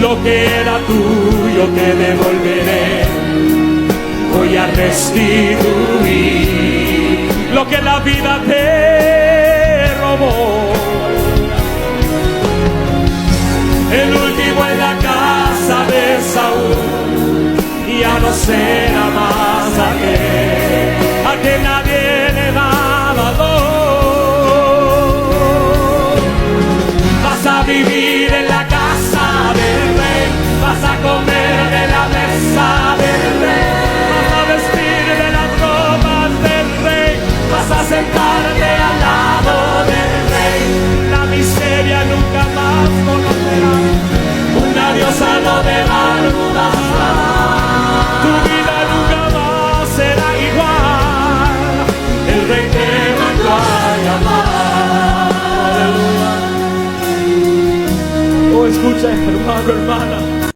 lo que era tuyo te devolveré. Voy a restituir lo que la vida te robó. El último en la casa de Saúl ya no será más a que nadie le da valor. Vas a vivir en la casa del rey, vas a comer de la mesa del rey, vas a vestir de las ropas del rey, vas a sentarte al lado del rey. La miseria nunca más conocerá, un adiós a lo de larga. Tu vida nunca más será igual, el rey te mandó a llamar. Oh, escucha, hermano, hermana.